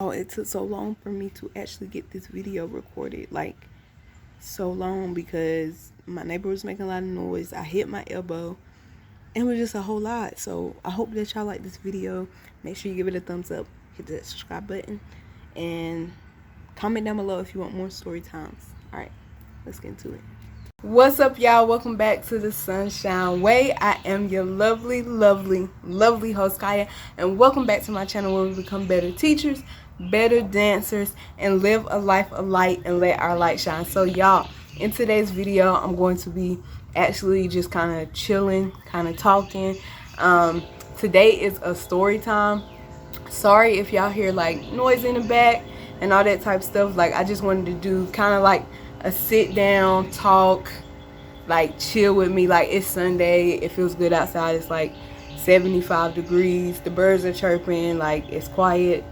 Y'all, it took so long for me to actually get this video recorded, like so long, because my neighbor was making a lot of noise. I hit my elbow and it was just a whole lot. So I hope that y'all like this video. Make sure you give it a thumbs up, hit that subscribe button, and comment down below if you want more story times. All right, let's get into it. What's up, y'all? Welcome back to the Sunshine Way. I am your lovely host, Chiya, and welcome back to my channel where we become better teachers, better dancers, and live a life of light and let our light shine. So y'all, in today's video, I'm going to be actually just kind of chilling, kind of talking. Today is a story time. Sorry if y'all hear like noise in the back and all that type of stuff. Like, I just wanted to do kind of like a sit down talk, like chill with me. Like, it's Sunday, it feels good outside, it's like 75 degrees, the birds are chirping, like it's quiet,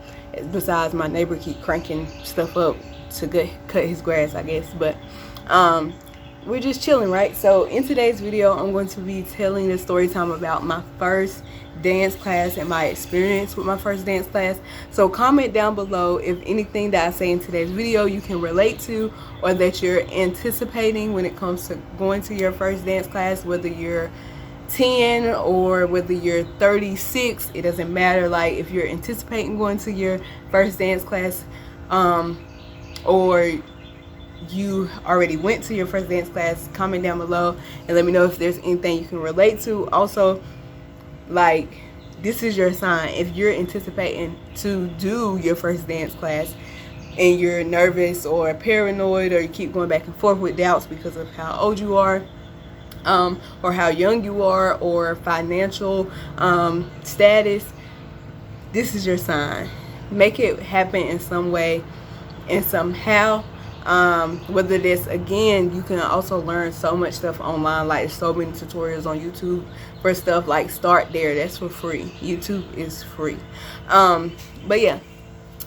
besides my neighbor keep cranking stuff up to cut his grass, I guess. But we're just chilling, right? So in today's video, I'm going to be telling the story time about my first dance class and my experience with my first dance class. So comment down below if anything that I say in today's video you can relate to, or that you're anticipating when it comes to going to your first dance class, whether you're 10 or whether you're 36, it doesn't matter. Like, if you're anticipating going to your first dance class, or you already went to your first dance class, comment down below and let me know if there's anything you can relate to. Also, like, this is your sign. If you're anticipating to do your first dance class and you're nervous or paranoid, or you keep going back and forth with doubts because of how old you are, or how young you are, or financial status, this is your sign. Make it happen in some way and somehow. Whether this, again, you can also learn so much stuff online. Like, there's so many tutorials on YouTube for stuff. Like, start there, that's for free. YouTube is free. But yeah,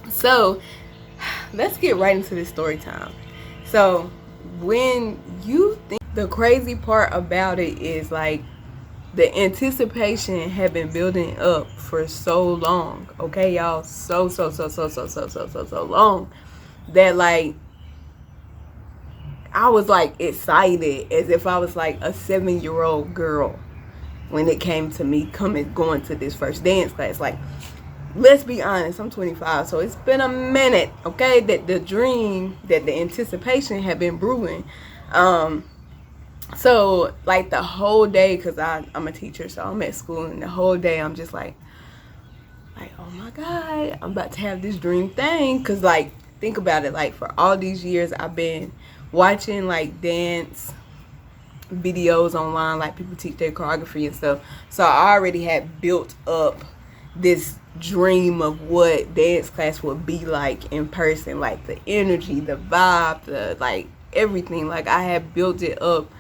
so let's get right into this story time. So when you think, the crazy part about it is, like, the anticipation had been building up for so long, okay, y'all, so long, that, like, I was like excited as if I was like a 7-year-old girl when it came to me going to this first dance class. Like, let's be honest, I'm 25, so it's been a minute, okay, that the dream, that the anticipation had been brewing. So like the whole day, because I'm a teacher, so I'm at school, and the whole day I'm just like, oh my God, I'm about to have this dream thing. Because, like, think about it, like, for all these years I've been watching like dance videos online, like people teach their choreography and stuff. So I already had built up this dream of what dance class would be like in person, like the energy, the vibe, the, like, everything. Like, I had built it up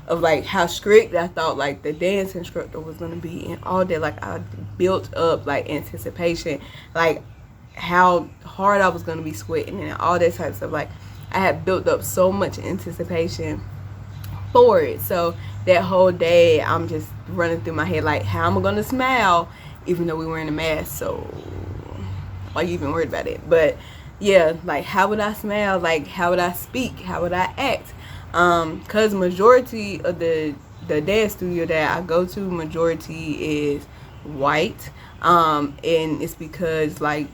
of like how strict I thought like the dance instructor was gonna be and all that. Like, I built up like anticipation, like how hard I was gonna be sweating and all that type of stuff. Like, I had built up so much anticipation for it. So that whole day I'm just running through my head like, how am I gonna smile even though we were in a mask? So why you even worried about it? But yeah, like, how would I smile? Like, how would I speak? How would I act? Cause majority of the dance studio that I go to, majority is white, and it's because, like,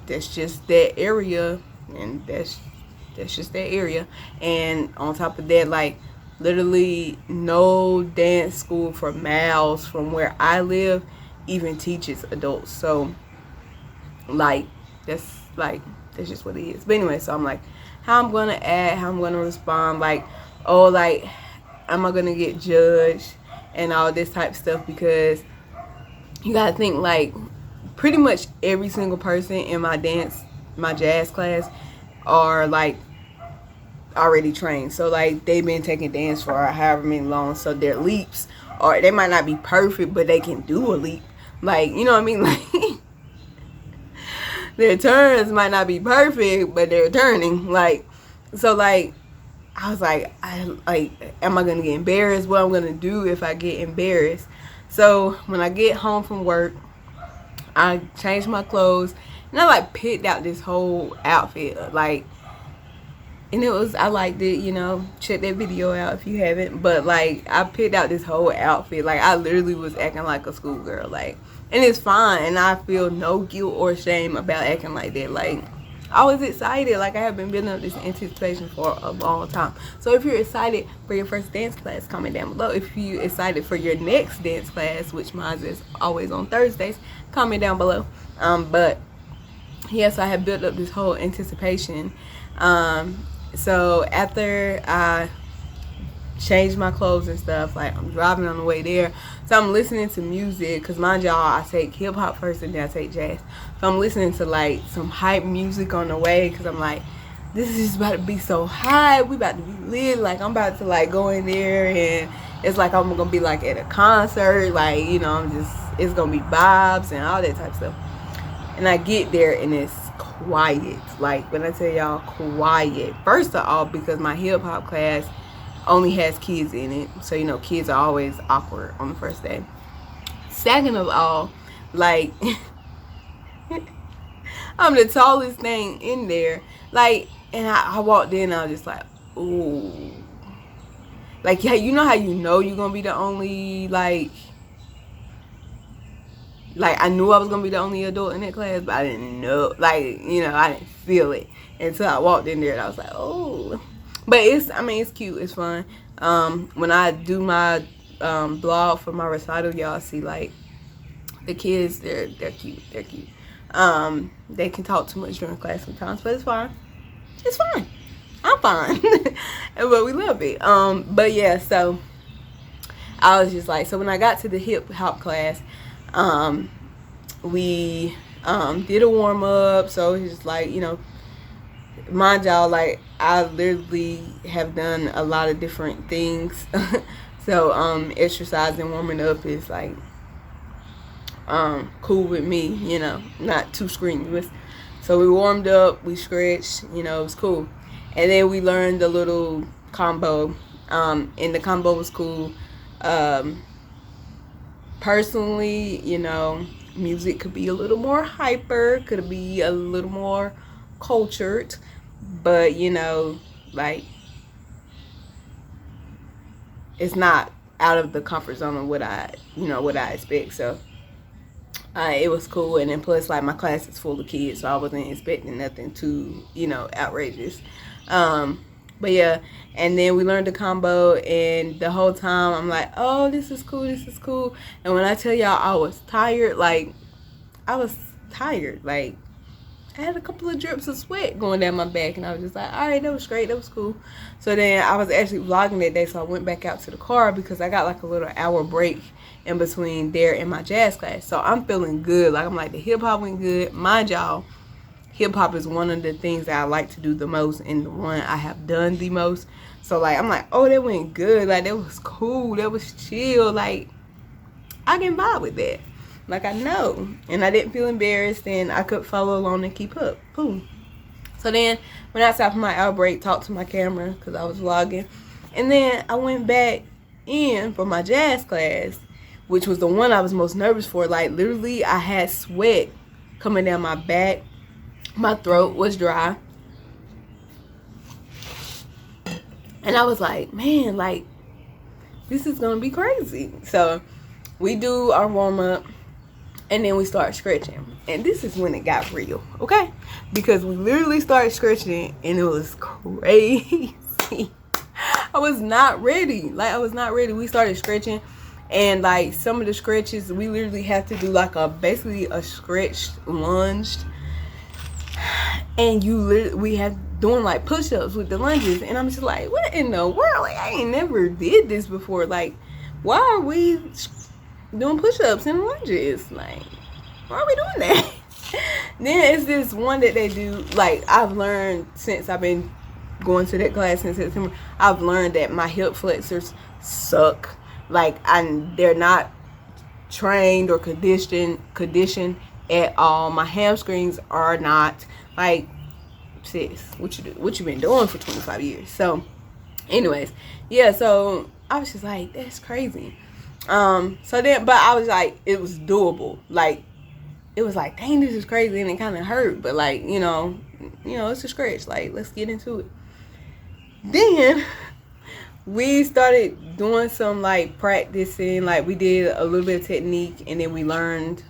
that's just that area, and that's just that area. And on top of that, like, literally no dance school for miles from where I live even teaches adults. So, like, that's just what it is. But anyway, so I'm like, how I'm gonna act, how I'm gonna respond, like, oh, like, am I gonna get judged and all this type of stuff? Because you gotta think, like, pretty much every single person in my jazz class are like already trained. So, like, they've been taking dance for however many long, so their leaps, or they might not be perfect, but they can do a leap. Like, you know what I mean? Like, their turns might not be perfect, but they're turning. Like, so, like, I was like, am I gonna get embarrassed? What I'm gonna do if I get embarrassed? So when I get home from work, I change my clothes And I like picked out this whole outfit, like, and it was, I liked it, you know. Check that video out if you haven't. But like, I picked out this whole outfit. Like, I literally was acting like a schoolgirl. Like, and it's fine. And I feel no guilt or shame about acting like that. Like, I was excited. Like, I have been building up this anticipation for a long time. So if you're excited for your first dance class, comment down below. If you're excited for your next dance class, which mine is always on Thursdays, comment down below. But yes, I have built up this whole anticipation. So after I changed my clothes and stuff, like, I'm driving on the way there, so I'm listening to music, because mind y'all, I take hip-hop first and then I take jazz. So I'm listening to like some hype music on the way, because I'm like, this is just about to be so high, we about to be lit, like, I'm about to like go in there and it's like I'm gonna be like at a concert, like, you know, it's gonna be vibes and all that type of stuff. And I get there and it's quiet. Like, when I tell y'all, quiet. First of all, because my hip hop class only has kids in it, so you know, kids are always awkward on the first day. Second of all, like, I'm the tallest thing in there. Like, and I walked in, I was just like, ooh. Like, yeah, you know how you know you're gonna be the only, like, I knew I was going to be the only adult in that class, but I didn't know, like, you know, I didn't feel it until I walked in there and I was like, oh. But it's, I mean, it's cute, it's fun. When I do my blog for my recital, y'all see, like, the kids, they're cute, they're cute. They can talk too much during class sometimes, but it's fine. It's fine. I'm fine. But we love it. But yeah, so I was just like, so when I got to the hip hop class, we did a warm-up, so it's just like, you know, mind y'all, like, I literally have done a lot of different things. So exercising, warming up is like cool with me, you know, not too strenuous. So we warmed up, we stretched, you know, it was cool. And then we learned a little combo, and the combo was cool. Personally, you know, music could be a little more hyper, could be a little more cultured, but, you know, like, it's not out of the comfort zone of what I expect. So it was cool. And then plus, like, my class is full of kids, so I wasn't expecting nothing too, you know, outrageous. But yeah, and then we learned the combo, and the whole time I'm like, oh, this is cool, this is cool. And when I tell y'all I was tired, like, I was tired. Like, I had a couple of drips of sweat going down my back, and I was just like, all right, that was great, that was cool. So then I was actually vlogging that day, so I went back out to the car because I got like a little hour break in between there and my jazz class. So I'm feeling good. Like, I'm like, the hip hop went good. Mind y'all, hip hop is one of the things that I like to do the most, and the one I have done the most. So like, I'm like, oh, that went good. Like, that was cool. That was chill. Like, I can vibe with that. Like, I know. And I didn't feel embarrassed, and I could follow along and keep up. Boom. So then, when I stopped for my outbreak, talked to my camera because I was vlogging. And then I went back in for my jazz class, which was the one I was most nervous for. Like, literally, I had sweat coming down my back. My throat was dry. And I was like, man, like, this is going to be crazy. So we do our warm-up, and then we start stretching. And this is when it got real, okay? Because we literally started stretching, and it was crazy. I was not ready. Like, I was not ready. We started stretching, and like, some of the stretches, we literally have to do like basically a stretched lunge. And we have doing like push-ups with the lunges, and I'm just like, what in the world? Like, I ain't never did this before. Like, why are we doing push-ups and lunges? Like, why are we doing that? Then it's this one that they do. Like, I've learned since I've been going to that class in September, I've learned that my hip flexors suck. Like, they're not trained or conditioned at all. My hamstrings are not. Like, sis, what you been doing for 25 years? So anyways, yeah, so I was just like, that's crazy. So then, but I was like, it was doable. Like, it was like, dang, this is crazy, and it kind of hurt, but like, it's a scratch. Like, let's get into it. Then we started doing some like practicing. Like, we did a little bit of technique, and then we learned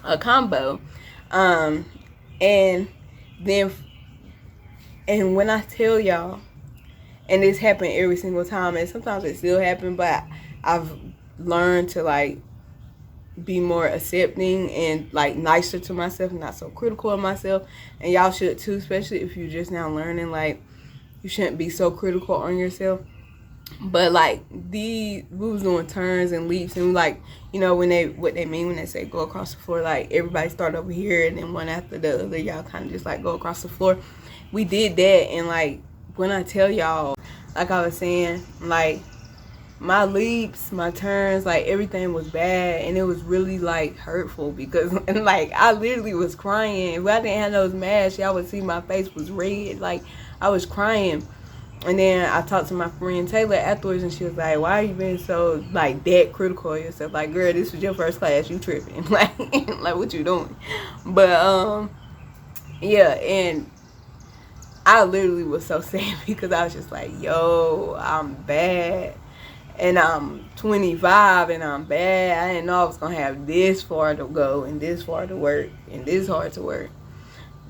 a combo. And then, and when I tell y'all, and this happened every single time, and sometimes it still happens, but I've learned to like be more accepting and like nicer to myself, and not so critical of myself. And y'all should too, especially if you're just now learning. Like, you shouldn't be so critical on yourself. But like, we was doing turns and leaps, and like, what they mean when they say go across the floor, like everybody start over here and then one after the other, y'all kind of just like go across the floor. We did that, and like, when I tell y'all, like I was saying, like, my leaps, my turns, like everything was bad, and it was really like hurtful, because and like I literally was crying. If I didn't have those masks, y'all would see my face was red. Like, I was crying. And then I talked to my friend Taylor afterwards, and she was like, why are you being so like that critical of yourself? Like, girl, this was your first class, you tripping. like what you doing? But yeah, and I literally was so sad, because I was just like, yo, I'm bad. And I'm 25 and I'm bad. I didn't know I was going to have this far to go and this far to work and this hard to work.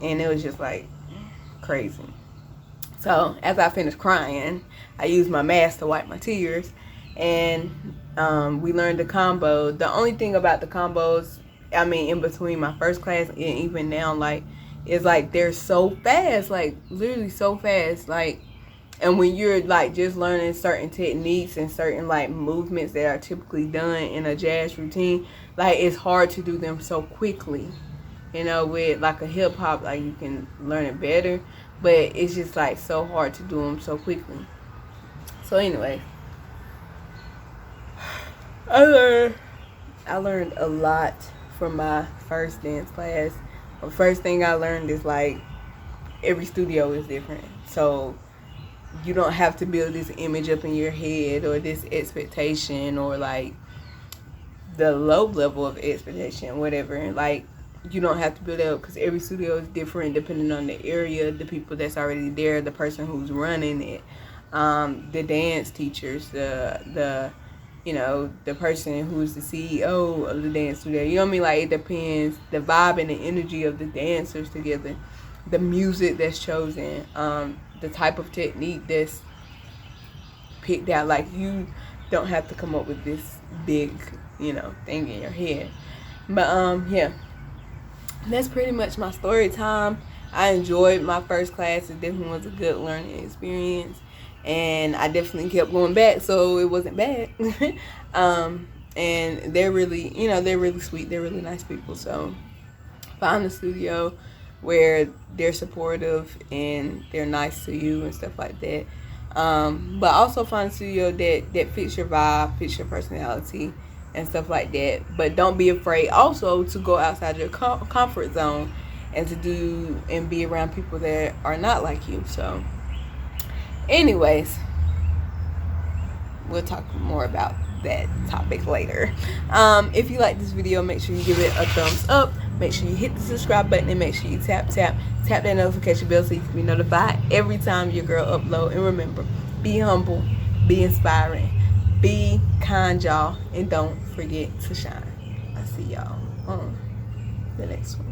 And it was just like crazy. So as I finished crying, I used my mask to wipe my tears. And we learned the combo. The only thing about the combos, I mean, in between my first class and even now, like, is like they're so fast. Like, literally so fast. Like, and when you're like just learning certain techniques and certain like movements that are typically done in a jazz routine, like, it's hard to do them so quickly. With like a hip hop, like, you can learn it better, but it's just like so hard to do them so quickly. So anyway, I learned a lot from my first dance class. The first thing I learned is like every studio is different. So you don't have to build this image up in your head, or this expectation, or like the low level of expectation, whatever. Like, you don't have to build it up, because every studio is different depending on the area, the people that's already there, the person who's running it, the dance teachers, the person who's the CEO of the dance studio. You know what I mean? Like, it depends, the vibe and the energy of the dancers together, the music that's chosen, the type of technique that's picked out. Like, you don't have to come up with this big, thing in your head. But yeah, that's pretty much my story time. I enjoyed my first class. It definitely was a good learning experience, and I definitely kept going back, so it wasn't bad. And they're really, they're really sweet. They're really nice people. So find a studio where they're supportive and they're nice to you and stuff like that. But also find a studio that fits your vibe, fits your personality, and stuff like that. But don't be afraid also to go outside your comfort zone and to do and be around people that are not like you. So anyways, we'll talk more about that topic later. If you like this video, make sure you give it a thumbs up. Make sure you hit the subscribe button, and make sure you tap that notification bell so you can be notified every time your girl upload. And remember, be humble, be inspiring, be kind, y'all, and don't forget to shine. I'll see y'all on the next one.